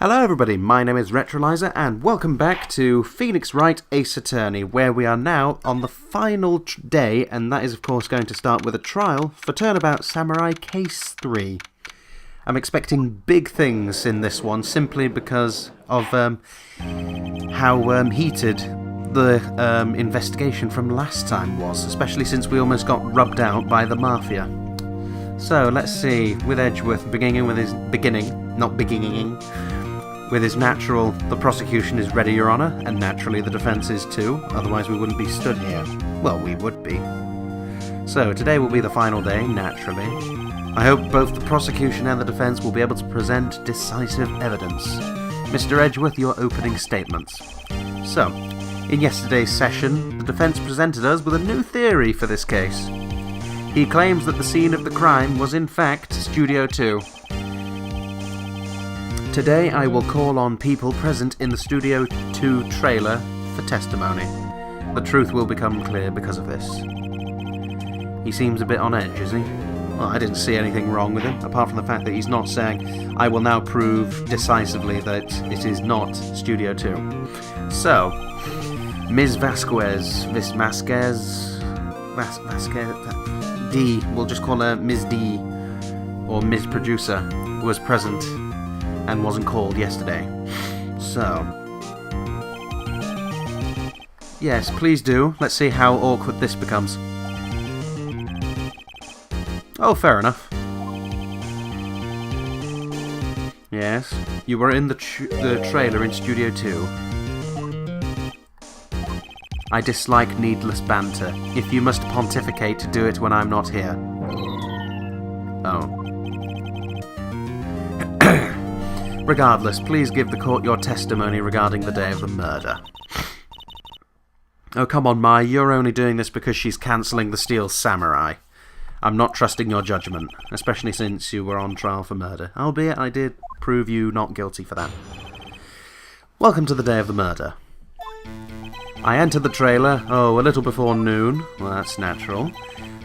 Hello everybody, my name is Retroliser and welcome back to Phoenix Wright Ace Attorney, where we are now on the final day, and that is of course going to start with a trial for Turnabout Samurai Case 3. I'm expecting big things in this one simply because of how heated the investigation from last time was, especially since we almost got rubbed out by the Mafia. So let's see, with Edgeworth beginning with his with his natural, the prosecution is ready, Your Honour, and naturally the defence is too, otherwise we wouldn't be stood here. Well, we would be. So, today will be the final day, naturally. I hope both the prosecution and the defence will be able to present decisive evidence. Mr. Edgeworth, your opening statements. So, in yesterday's session, the defence presented us with a new theory for this case. He claims that the scene of the crime was in fact Studio 2. Today I will call on people present in the Studio 2 trailer for testimony. The truth will become clear because of this. He seems a bit on edge, is he? Well, I didn't see anything wrong with him, apart from the fact that he's not saying, I will now prove decisively that it is not Studio 2. So, Ms. Vasquez, D, we'll just call her Ms. D, or Ms. Producer, was present and wasn't called yesterday. So, yes, please do. Let's see how awkward this becomes. Oh, fair enough. Yes, you were in the trailer in Studio 2. I dislike needless banter. If you must pontificate, do it when I'm not here. Oh. Regardless, please give the court your testimony regarding the day of the murder. Oh, come on, Mai, you're only doing this because she's cancelling the Steel Samurai. I'm not trusting your judgment, especially since you were on trial for murder, albeit I did prove you not guilty for that. Welcome to the day of the murder. I entered the trailer, a little before noon. Well, that's natural.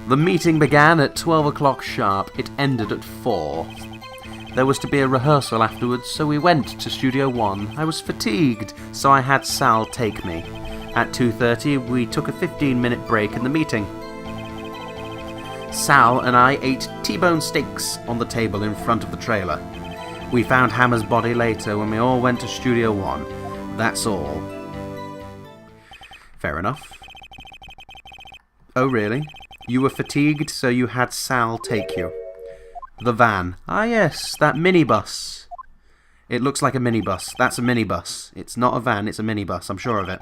The meeting began at 12 o'clock sharp. It ended at 4. There was to be a rehearsal afterwards, so we went to Studio 1. I was fatigued, so I had Sal take me. At 2:30, we took a 15-minute break in the meeting. Sal and I ate T-bone steaks on the table in front of the trailer. We found Hammer's body later when we all went to Studio 1. That's all. Fair enough. Oh, really? You were fatigued, so you had Sal take you. The van. Ah, yes, that minibus. It looks like a minibus. That's a minibus. It's not a van, it's a minibus, I'm sure of it.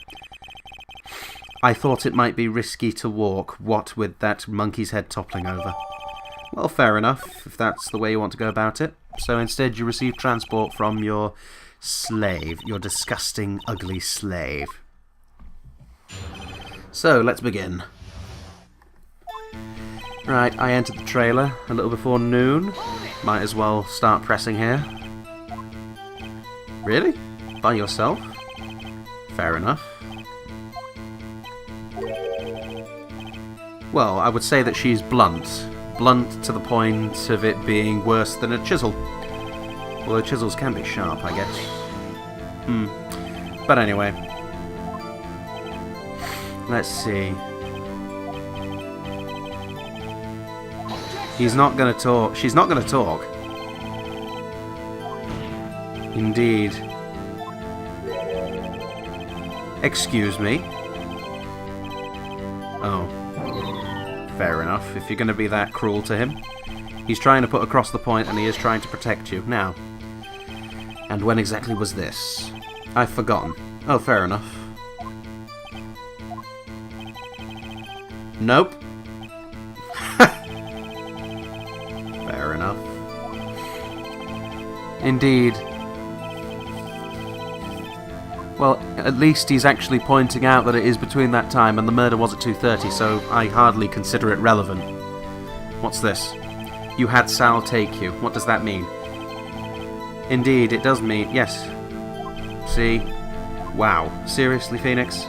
I thought it might be risky to walk, what with that monkey's head toppling over. Well, fair enough, if that's the way you want to go about it. So instead you receive transport from your slave, your disgusting, ugly slave. So, let's begin. Right, I entered the trailer a little before noon. Might as well start pressing here. Really? By yourself? Fair enough. Well, I would say that she's blunt. Blunt to the point of it being worse than a chisel. Although chisels can be sharp, I guess. But anyway. Let's see. He's not going to talk. She's not going to talk. Indeed. Excuse me. Oh. Fair enough, if you're going to be that cruel to him. He's trying to put across the point and he is trying to protect you. Now. And when exactly was this? I've forgotten. Oh, fair enough. Nope. Fair enough. Indeed. Well, at least he's actually pointing out that it is between that time and the murder was at 2:30, so I hardly consider it relevant. What's this? You had Sal take you. What does that mean? Indeed, it does mean... Yes. See? Wow. Seriously, Phoenix?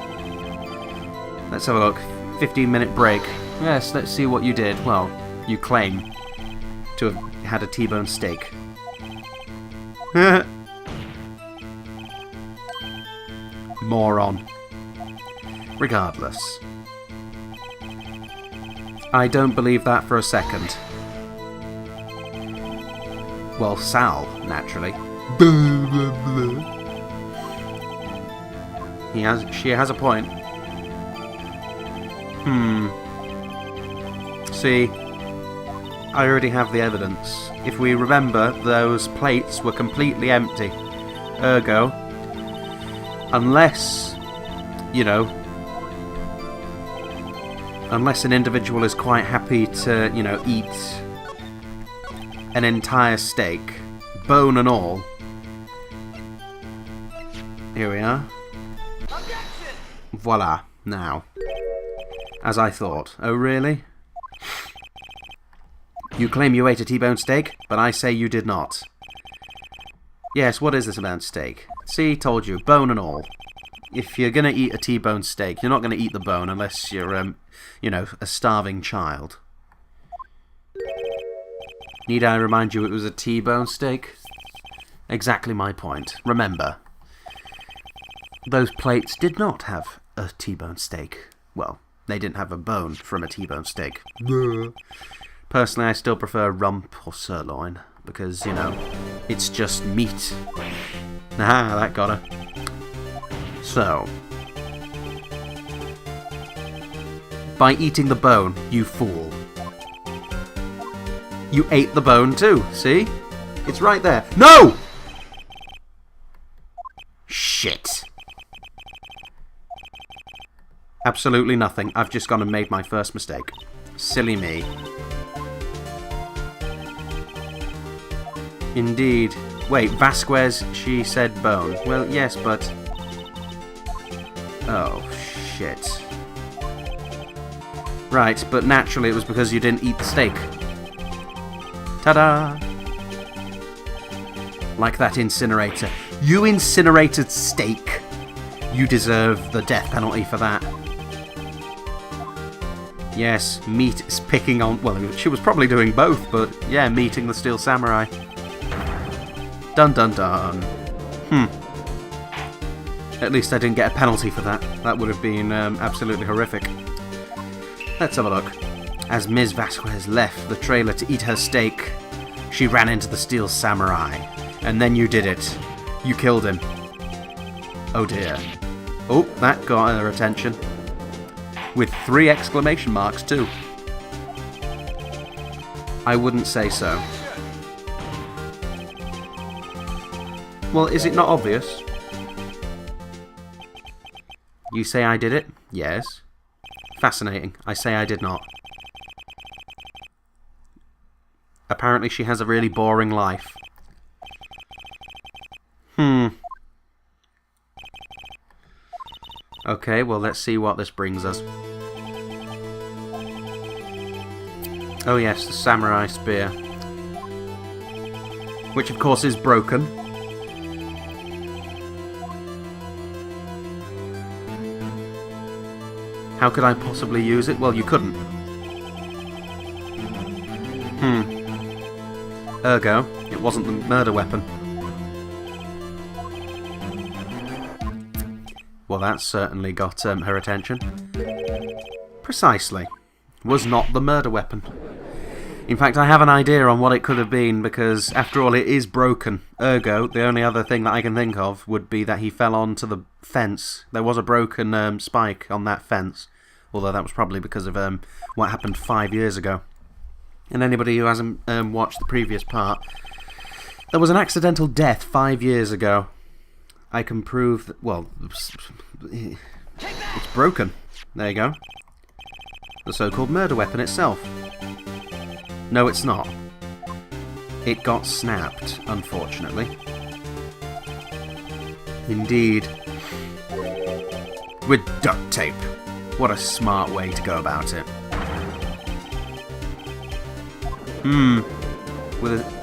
Let's have a look. 15-minute break. Yes, let's see what you did. Well, you claim to have had a T-bone steak. moron. Regardless. I don't believe that for a second. Well, Sal, naturally. She has a point. See, I already have the evidence. If we remember, those plates were completely empty. Ergo, unless, you know, unless an individual is quite happy to, you know, eat an entire steak, bone and all. Here we are. Voila. Now. As I thought. Oh, really? You claim you ate a T-bone steak, but I say you did not. Yes, what is this about steak? See, told you. Bone and all. If you're gonna eat a T-bone steak, you're not gonna eat the bone unless you're, you know, a starving child. Need I remind you it was a T-bone steak? Exactly my point. Remember, those plates did not have a T-bone steak. Well, they didn't have a bone from a T-bone steak. Personally, I still prefer rump or sirloin, because, you know, it's just meat. Ah, that got her. So, by eating the bone, you fool. You ate the bone too, see? It's right there. No! Shit. Absolutely nothing. I've just gone and made my first mistake. Silly me. Indeed. Wait, Vasquez, she said bone. Well, yes, but... Oh, shit. Right, but naturally it was because you didn't eat the steak. Ta-da! Like that incinerator. You incinerated steak. You deserve the death penalty for that. Yes, meat is picking on... Well, she was probably doing both, but yeah, meeting the Steel Samurai. Dun dun dun. At least I didn't get a penalty for that. That would have been absolutely horrific. Let's have a look. As Ms. Vasquez left the trailer to eat her steak, she ran into the Steel Samurai. And then you did it. You killed him. Oh dear. Oh, that got her attention. With 3 exclamation marks too. I wouldn't say so. Well, is it not obvious? You say I did it? Yes. Fascinating. I say I did not. Apparently she has a really boring life. Okay, well, let's see what this brings us. Oh yes, the samurai spear. Which of course is broken. How could I possibly use it? Well, you couldn't. Ergo, it wasn't the murder weapon. Well, that certainly got her attention. Precisely. Was not the murder weapon. In fact, I have an idea on what it could have been, because, after all, it is broken. Ergo, the only other thing that I can think of would be that he fell onto the fence. There was a broken spike on that fence. Although that was probably because of what happened 5 years ago. And anybody who hasn't watched the previous part, there was an accidental death 5 years ago. I can prove that, well, it's broken. There you go. The so-called murder weapon itself. No, it's not. It got snapped, unfortunately. Indeed. With duct tape. What a smart way to go about it.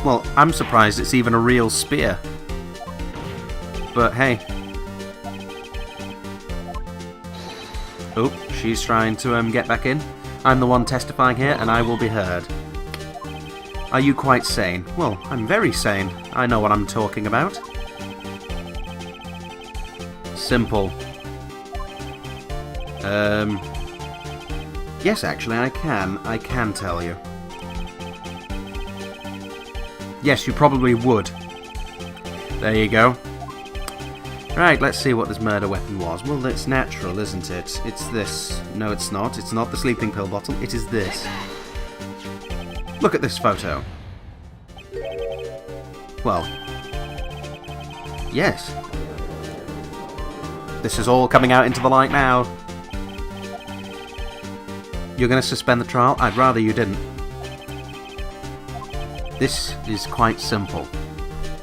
Well, I'm surprised it's even a real spear. But hey. Oh, she's trying to get back in. I'm the one testifying here, and I will be heard. Are you quite sane? Well, I'm very sane. I know what I'm talking about. Simple. Yes, actually, I can. I can tell you. Yes, you probably would. There you go. Right, let's see what this murder weapon was. Well, it's natural, isn't it? It's this. No, it's not. It's not the sleeping pill bottle. It is this. Look at this photo. Well, yes. This is all coming out into the light now. You're going to suspend the trial? I'd rather you didn't. This is quite simple.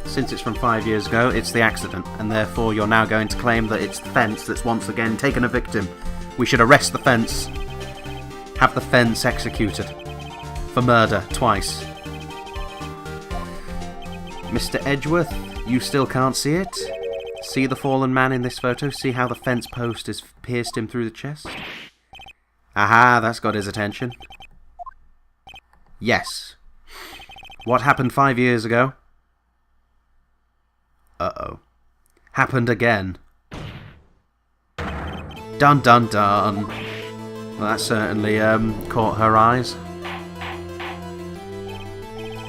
Since it's from 5 years ago, it's the accident, and therefore you're now going to claim that it's the fence that's once again taken a victim. We should arrest the fence. Have the fence executed. For murder, twice. Mr. Edgeworth, you still can't see it? See the fallen man in this photo? See how the fence post has pierced him through the chest? Aha, that's got his attention. Yes. What happened 5 years ago? Uh-oh. Happened again. Dun dun dun. Well, that certainly caught her eyes.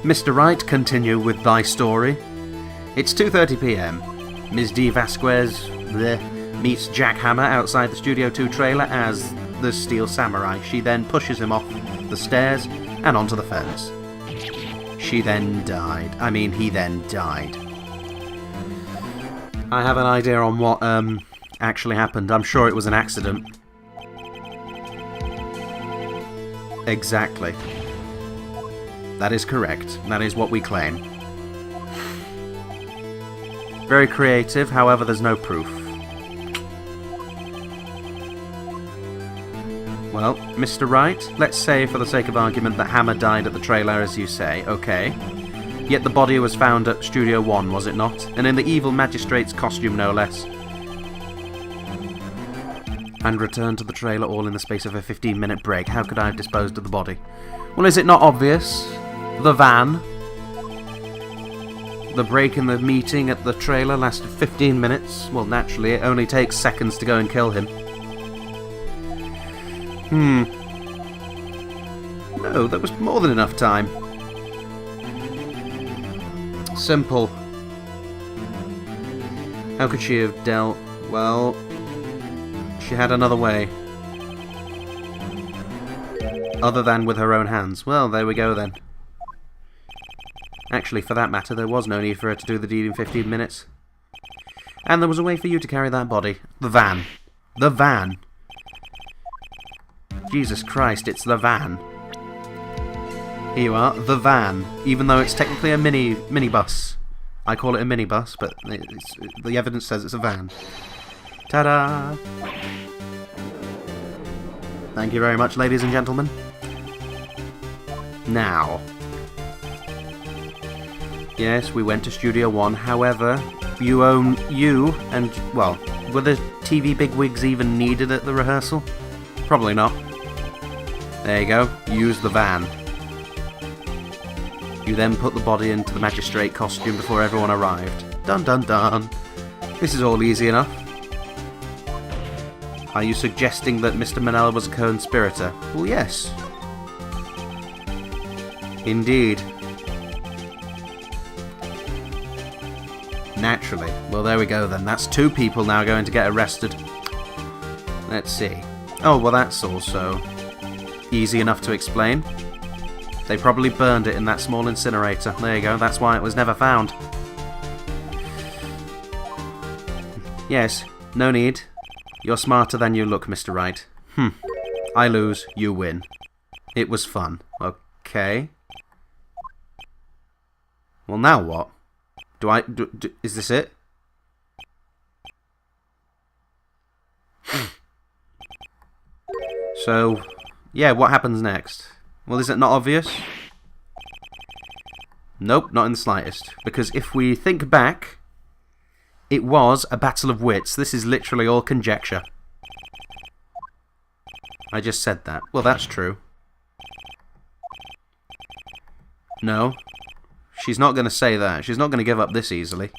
Mr. Wright, continue with thy story. It's 2:30 p.m. Ms. D. Vasquez meets Jack Hammer outside the Studio 2 trailer as the Steel Samurai. She then pushes him off the stairs and onto the fence. She then died. I mean, he then died. I have an idea on what actually happened. I'm sure it was an accident. Exactly. That is correct. That is what we claim. Very creative, however there's no proof. Well, Mr. Wright, let's say for the sake of argument that Hammer died at the trailer as you say, okay. Yet the body was found at Studio 1, was it not? And in the evil magistrate's costume, no less. And returned to the trailer all in the space of a 15-minute break. How could I have disposed of the body? Well, is it not obvious? The van. The break in the meeting at the trailer lasted 15 minutes. Well, naturally, it only takes seconds to go and kill him. No, that was more than enough time. Simple. How could she have dealt? Well, she had another way. Other than with her own hands. Well, there we go then. Actually, for that matter, there was no need for her to do the deed in 15 minutes. And there was a way for you to carry that body. The van. The van. Jesus Christ, it's the van. Here you are, the van. Even though it's technically a minibus. I call it a minibus, but the evidence says it's a van. Ta-da! Thank you very much, ladies and gentlemen. Now. Yes, we went to Studio 1, however, you and, well, were the TV bigwigs even needed at the rehearsal? Probably not. There you go, use the van. You then put the body into the magistrate costume before everyone arrived. Dun dun dun. This is all easy enough. Are you suggesting that Mr. Manella was a co-conspirator? Well, yes. Indeed. Naturally. Well, there we go then. That's 2 people now going to get arrested. Let's see. Oh, well, that's also easy enough to explain. They probably burned it in that small incinerator. There you go. That's why it was never found. Yes, no need. You're smarter than you look, Mr. Wright. I lose, you win. It was fun. Okay. Well, now what? Is this it? So, yeah, what happens next? Well, is it not obvious? Nope, not in the slightest. Because if we think back, it was a battle of wits. This is literally all conjecture. I just said that. Well, that's true. No. She's not going to say that. She's not going to give up this easily.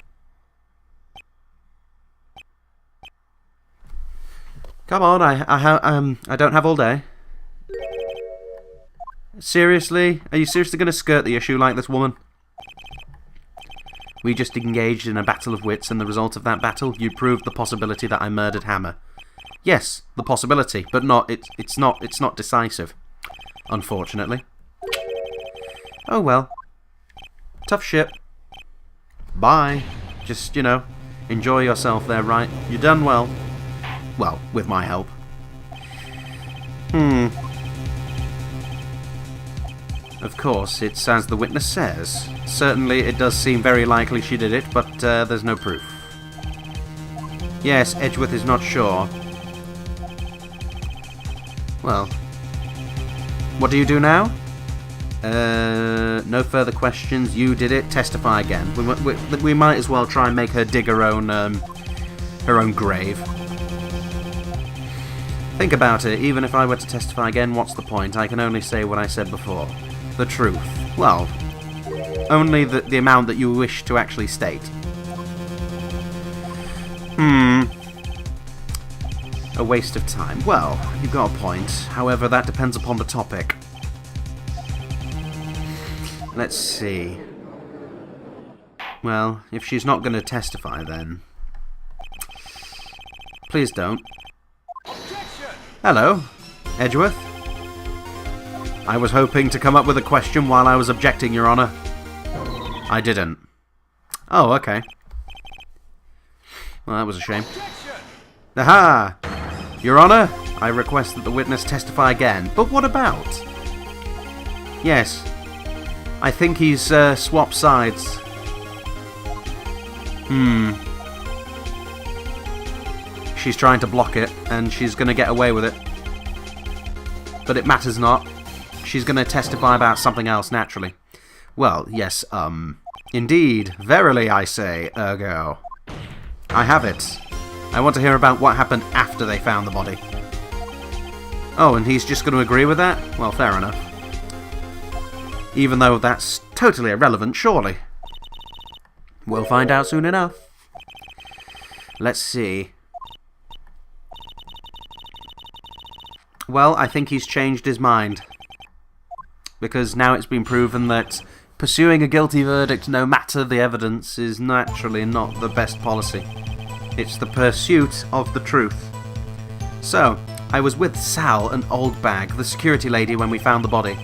Come on, I don't have all day. Seriously? Are you seriously going to skirt the issue like this woman? We just engaged in a battle of wits, and the result of that battle, you proved the possibility that I murdered Hammer. Yes, the possibility, but it's not decisive. Unfortunately. Oh well. Tough shit. Bye. Just, you know, enjoy yourself there, Wright. You done well. Well, with my help. Of course, it's as the witness says. Certainly, it does seem very likely she did it, but there's no proof. Yes, Edgeworth is not sure. Well, what do you do now? No further questions. You did it. Testify again. We might as well try and make her dig her own grave. Think about it. Even if I were to testify again, what's the point? I can only say what I said before. The truth. Well, only the amount that you wish to actually state. A waste of time. Well, you've got a point. However, that depends upon the topic. Let's see. Well, if she's not going to testify, then... Please don't. Hello, Edgeworth. I was hoping to come up with a question while I was objecting, Your Honour. I didn't. Oh, okay. Well, that was a shame. Aha! Your Honour, I request that the witness testify again. But what about? Yes. I think he's swapped sides. She's trying to block it, and she's going to get away with it. But it matters not. She's going to testify about something else, naturally. Well, yes, indeed. Verily, I say, ergo. I have it. I want to hear about what happened after they found the body. Oh, and he's just going to agree with that? Well, fair enough. Even though that's totally irrelevant, surely. We'll find out soon enough. Let's see. Well, I think he's changed his mind. Because now it's been proven that pursuing a guilty verdict, no matter the evidence, is naturally not the best policy. It's the pursuit of the truth. So, I was with Sal and Old Bag, the security lady, when we found the body.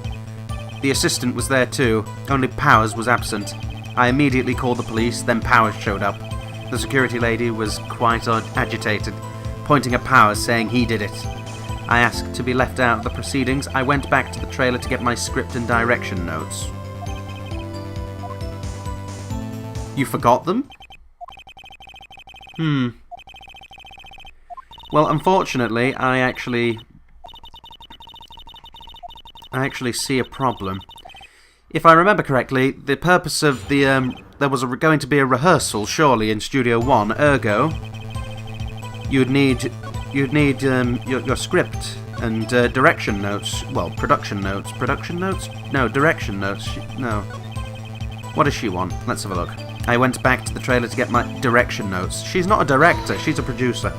The assistant was there too, only Powers was absent. I immediately called the police, then Powers showed up. The security lady was quite agitated, pointing at Powers, saying he did it. I asked to be left out of the proceedings. I went back to the trailer to get my script and direction notes. You forgot them? Well, unfortunately, I actually see a problem. If I remember correctly, the purpose of the there was going to be a rehearsal, surely, in Studio 1. Ergo, you'd need your script and direction notes. Well, production notes. Production notes? No, direction notes. No. What does she want? Let's have a look. I went back to the trailer to get my direction notes. She's not a director, she's a producer.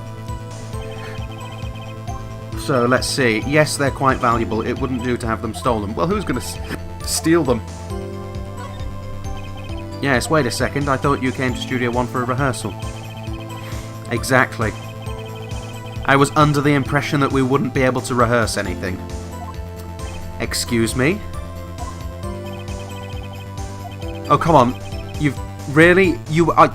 So, let's see. Yes, they're quite valuable. It wouldn't do to have them stolen. Well, who's going to steal them? Yes, wait a second. I thought you came to Studio 1 for a rehearsal. Exactly. I was under the impression that we wouldn't be able to rehearse anything. Excuse me? Oh, come on. You've... Really? You are...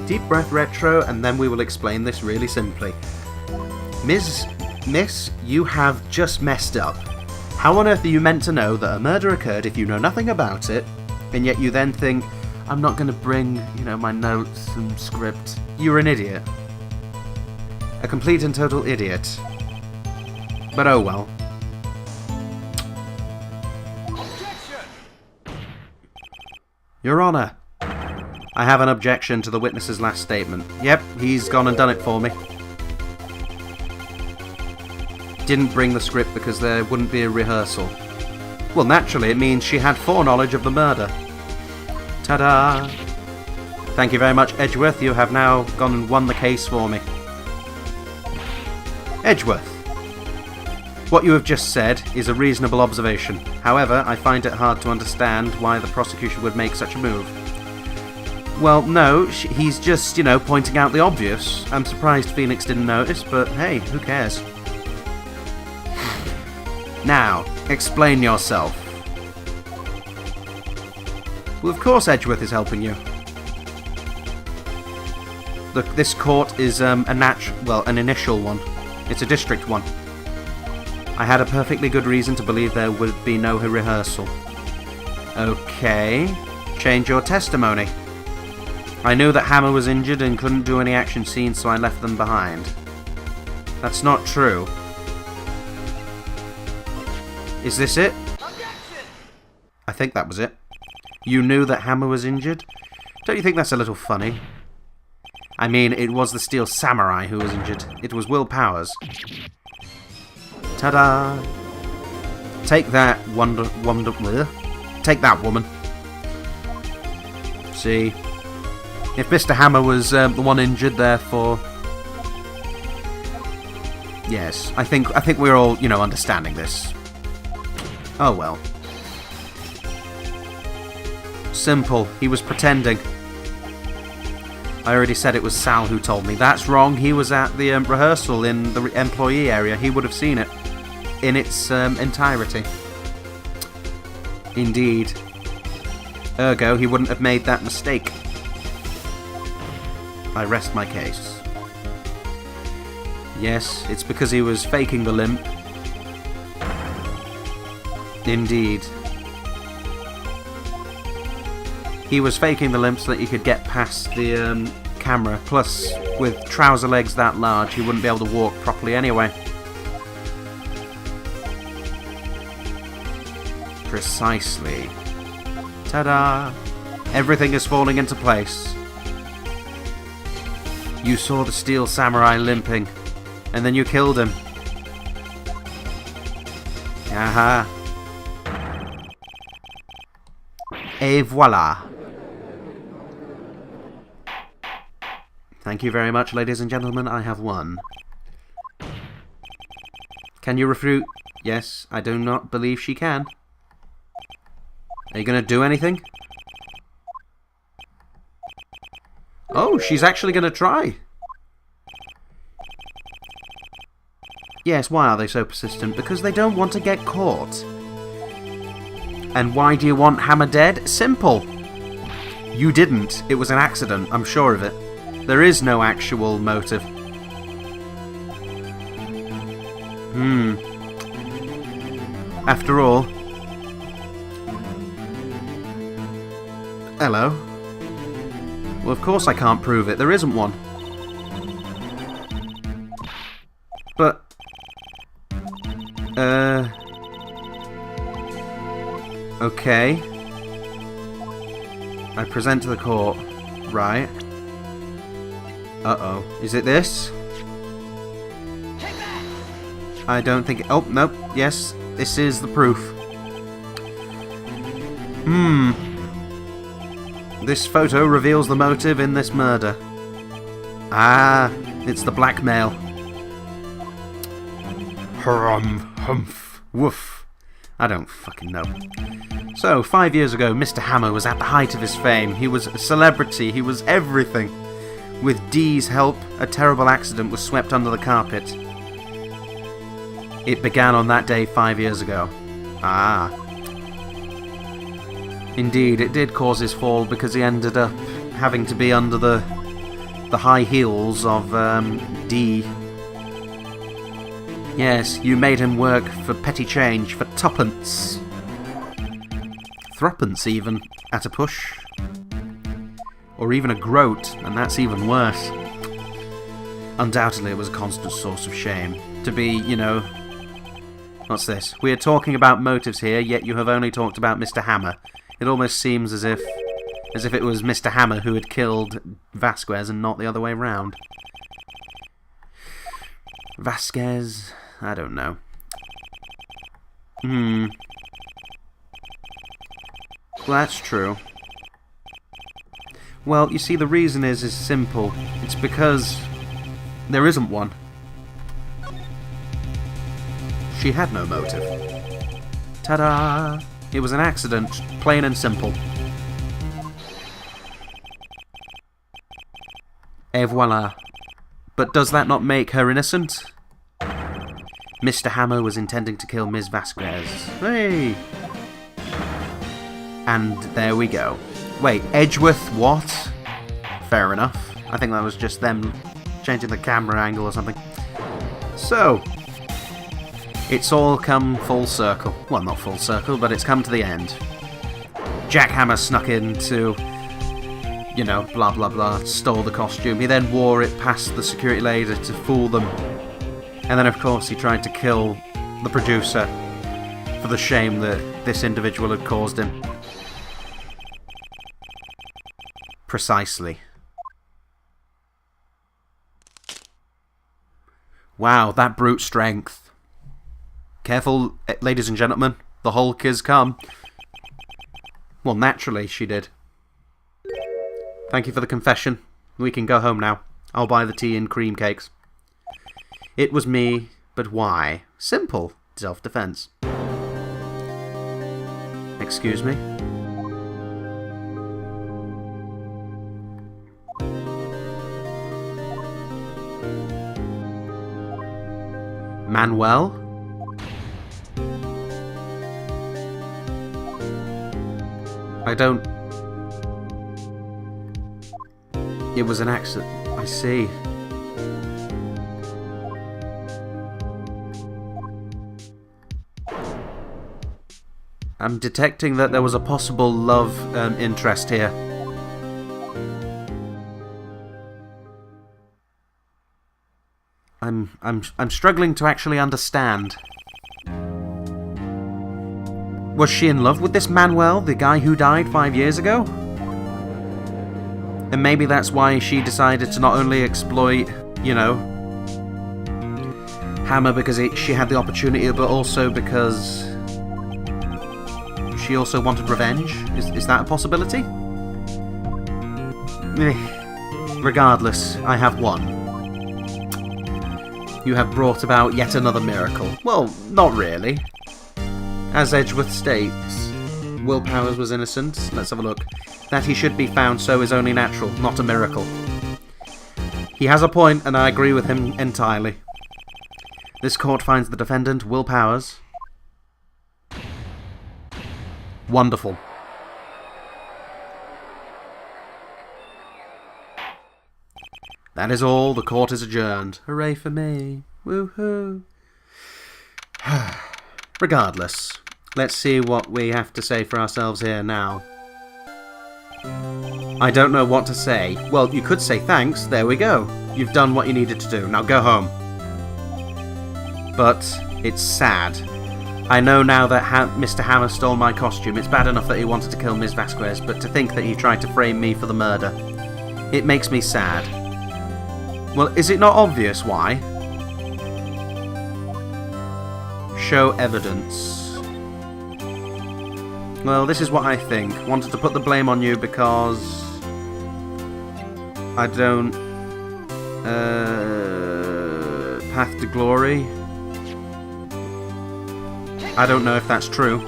Deep breath, Retro, and then we will explain this really simply. Miss, you have just messed up. How on earth are you meant to know that a murder occurred if you know nothing about it, and yet you then think, I'm not going to bring, my notes and script? You're an idiot. A complete and total idiot. But oh well. Your Honour, I have an objection to the witness's last statement. Yep, he's gone and done it for me. Didn't bring the script because there wouldn't be a rehearsal. Well, naturally, it means she had foreknowledge of the murder. Ta-da! Thank you very much, Edgeworth. You have now gone and won the case for me. Edgeworth, what you have just said is a reasonable observation. However, I find it hard to understand why the prosecution would make such a move. Well, no, he's just, you know, pointing out the obvious. I'm surprised Phoenix didn't notice, but hey, who cares? Now, explain yourself. Well, of course Edgeworth is helping you. Look, this court is an initial one. It's a district one. I had a perfectly good reason to believe there would be no rehearsal. Okay, change your testimony. I knew that Hammer was injured and couldn't do any action scenes, so I left them behind. That's not true. Is this it? Objection! I think that was it. You knew that Hammer was injured? Don't you think that's a little funny? I mean, it was the Steel Samurai who was injured. It was Will Powers. Ta-da! Take that, take that, woman. See? If Mr. Hammer was the one injured, therefore... Yes, I think we're all, you know, understanding this. Oh well. Simple. He was pretending. I already said it was Sal who told me. That's wrong. He was at the rehearsal in the employee area. He would have seen it in its entirety. Indeed. Ergo, he wouldn't have made that mistake. I rest my case. Yes, it's because he was faking the limp. Indeed. He was faking the limp so that he could get past the camera. Plus, with trouser legs that large, he wouldn't be able to walk properly anyway. Precisely. Ta-da! Everything is falling into place. You saw the Steel Samurai limping, and then you killed him. Aha. Et voila. Thank you very much, ladies and gentlemen. I have won. Can you refute? Yes, I do not believe she can. Are you going to do anything? Oh, she's actually going to try. Yes, why are they so persistent? Because they don't want to get caught. And why do you want Hammer dead? Simple. You didn't. It was an accident. I'm sure of it. There is no actual motive. After all... Hello? Well, of course I can't prove it. There isn't one. But... Okay. I present to the court. Right. Uh-oh. Is it this? I don't think... Oh, nope. Yes, this is the proof. This photo reveals the motive in this murder. Ah, it's the blackmail. Humph. Woof. I don't fucking know. So, 5 years ago, Mr. Hammer was at the height of his fame. He was a celebrity. He was everything. With Dee's help, a terrible accident was swept under the carpet. It began on that day 5 years ago. Ah. Indeed, it did cause his fall because he ended up having to be under the high heels of Dee. Yes, you made him work for petty change, for tuppence. Threepence even, at a push. Or even a groat, and that's even worse. Undoubtedly it was a constant source of shame. To be, you know... What's this? We are talking about motives here, yet you have only talked about Mr. Hammer. It almost seems as if it was Mr. Hammer who had killed Vasquez and not the other way round. Vasquez... I don't know. Well, that's true. Well, you see, the reason is simple. It's because there isn't one. She had no motive. Ta-da! It was an accident, plain and simple. Et voila. But does that not make her innocent? Mr. Hammer was intending to kill Ms. Vasquez. Hey! And there we go. Wait, Edgeworth what? Fair enough. I think that was just them changing the camera angle or something. So, it's all come full circle. Well, not full circle, but it's come to the end. Jack Hammer snuck into, you know, blah blah blah, stole the costume. He then wore it past the security lady to fool them. And then, of course, he tried to kill the producer for the shame that this individual had caused him. Precisely. Wow, that brute strength. Careful, ladies and gentlemen. The Hulk has come. Well, naturally, she did. Thank you for the confession. We can go home now. I'll buy the tea and cream cakes. It was me, but why? Simple. Self-defense. Excuse me? Manuel? I don't... It was an accident. I see. I'm detecting that there was a possible love interest here. I'm struggling to actually understand. Was she in love with this Manuel, the guy who died 5 years ago? And maybe that's why she decided to not only exploit, you know, Hammer because she had the opportunity, but also because she also wanted revenge? Is that a possibility? Regardless, I have won. You have brought about yet another miracle. Well, not really. As Edgeworth states, Will Powers was innocent. Let's have a look. That he should be found so is only natural, not a miracle. He has a point, and I agree with him entirely. This court finds the defendant, Will Powers. Wonderful. That is all. The court is adjourned. Hooray for me. Woohoo. Regardless, let's see what we have to say for ourselves here now. I don't know what to say. Well, you could say thanks. There we go. You've done what you needed to do. Now go home. But it's sad. I know now that Mr. Hammer stole my costume. It's bad enough that he wanted to kill Ms. Vasquez, but to think that he tried to frame me for the murder. It makes me sad. Well, is it not obvious why? Show evidence. Well, this is what I think. Wanted to put the blame on you because I don't... Path to Glory? I don't know if that's true.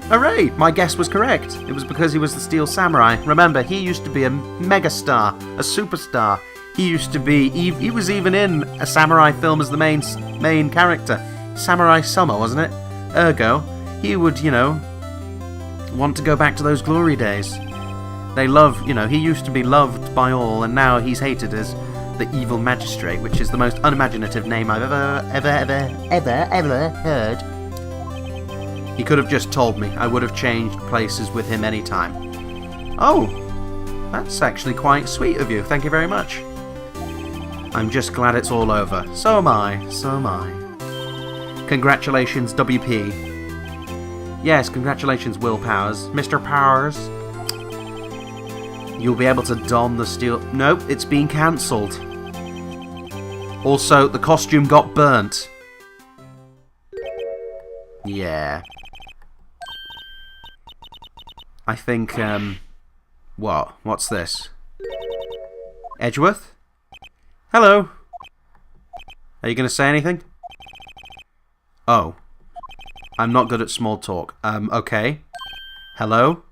Hooray! My guess was correct. It was because he was the Steel Samurai. Remember, he used to be a megastar, a superstar. He used to be... He was even in a samurai film as the main character. Samurai Summer, wasn't it? Ergo, he would, you know, want to go back to those glory days. They love, you know, he used to be loved by all, and now he's hated as the evil magistrate, which is the most unimaginative name I've ever heard. He could have just told me. I would have changed places with him anytime. Oh, that's actually quite sweet of you. Thank you very much. I'm just glad it's all over. So am I. So am I. Congratulations, WP. Yes, congratulations, Will Powers. Mr. Powers. You'll be able to don the steel... Nope, it's been cancelled. Also, the costume got burnt. Yeah. I think, What? What's this? Edgeworth? Hello? Are you going to say anything? Oh. I'm not good at small talk. Okay. Hello?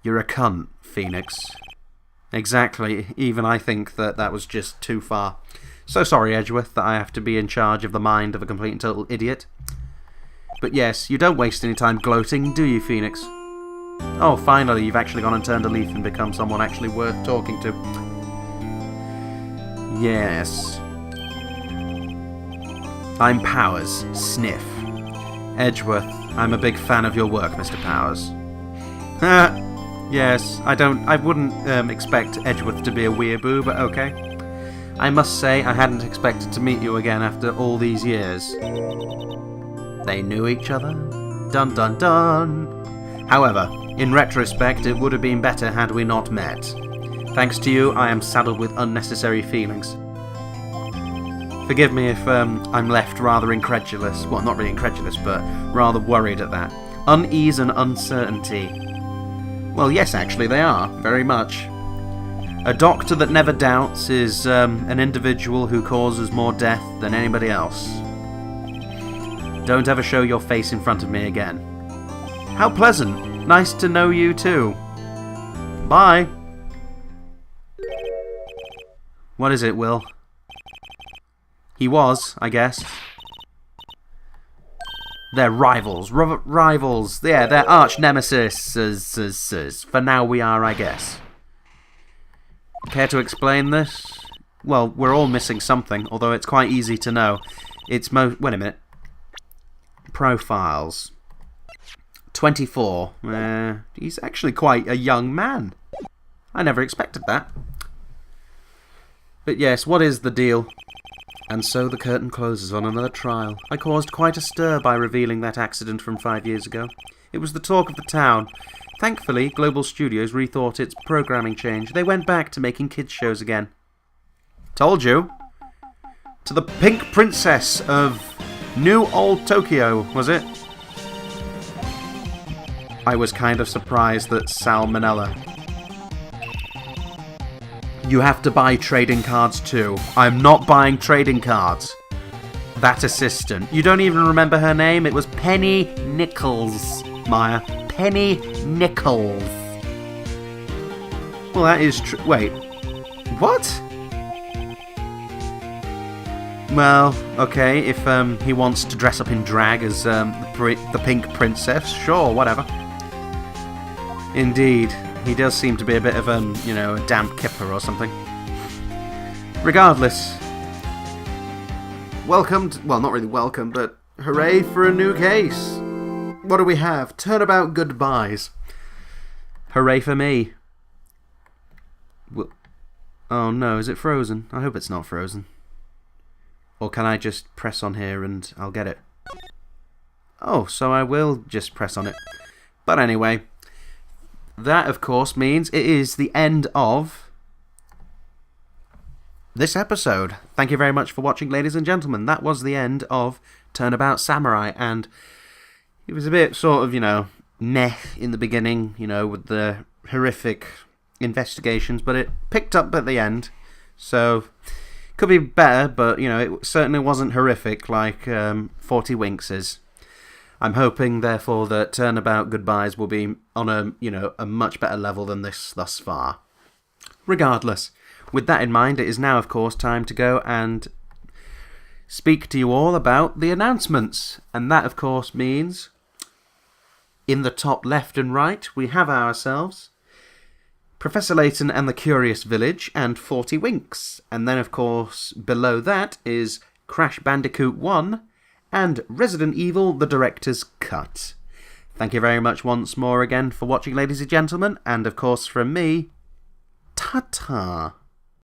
You're a cunt, Phoenix. Exactly. Even I think that that was just too far. So sorry, Edgeworth, that I have to be in charge of the mind of a complete and total idiot. But yes, you don't waste any time gloating, do you, Phoenix? Oh, finally, you've actually gone and turned a leaf and become someone actually worth talking to. Yes. I'm Powers, sniff. Edgeworth, I'm a big fan of your work, Mr. Powers. Yes, I wouldn't expect Edgeworth to be a weeaboo, but okay. I must say I hadn't expected to meet you again after all these years. They knew each other? Dun dun dun! However, in retrospect, it would have been better had we not met. Thanks to you, I am saddled with unnecessary feelings. Forgive me if I'm left rather incredulous. Well, not really incredulous, but rather worried at that. Unease and uncertainty. Well, yes, actually, they are. Very much. A doctor that never doubts is an individual who causes more death than anybody else. Don't ever show your face in front of me again. How pleasant. Nice to know you too. Bye. What is it, Will? He was, I guess. They're rivals. Rivals. Yeah, they're arch nemesis. For now we are, I guess. Care to explain this? Well, we're all missing something, although it's quite easy to know. It's wait a minute. Profiles. 24. He's actually quite a young man. I never expected that. But yes, what is the deal? And so the curtain closes on another trial. I caused quite a stir by revealing that accident from 5 years ago. It was the talk of the town. Thankfully, Global Studios rethought its programming change. They went back to making kids' shows again. Told you. To the Pink Princess of New Old Tokyo, was it? I was kind of surprised that Salmonella. You have to buy trading cards too. I'm not buying trading cards. That assistant. You don't even remember her name? It was Penny Nichols, Maya. Penny Nichols. Well, that is true. Wait. What? Well, okay, if he wants to dress up in drag as the Pink Princess, sure, whatever. Indeed. He does seem to be a bit of a damp kipper or something. Regardless. Welcome to, well, not really welcome, but hooray for a new case. What do we have? Turnabout goodbyes. Hooray for me. Oh no, is it frozen? I hope it's not frozen. Or can I just press on here and I'll get it? Oh, so I will just press on it. But anyway, that of course means it is the end of this episode. Thank you very much for watching, ladies and gentlemen. That was the end of Turnabout Samurai, and it was a bit sort of, meh in the beginning, with the horrific investigations, but it picked up at the end, so could be better, but, it certainly wasn't horrific like 40 Winks is. I'm hoping, therefore, that Turnabout Goodbyes will be on a much better level than this thus far. Regardless, with that in mind, it is now, of course, time to go and speak to you all about the announcements. And that, of course, means in the top left and right, we have ourselves Professor Layton and the Curious Village and 40 Winks. And then, of course, below that is Crash Bandicoot 1 and Resident Evil, the Director's Cut. Thank you very much once more again for watching, ladies and gentlemen. And, of course, from me, ta-ta.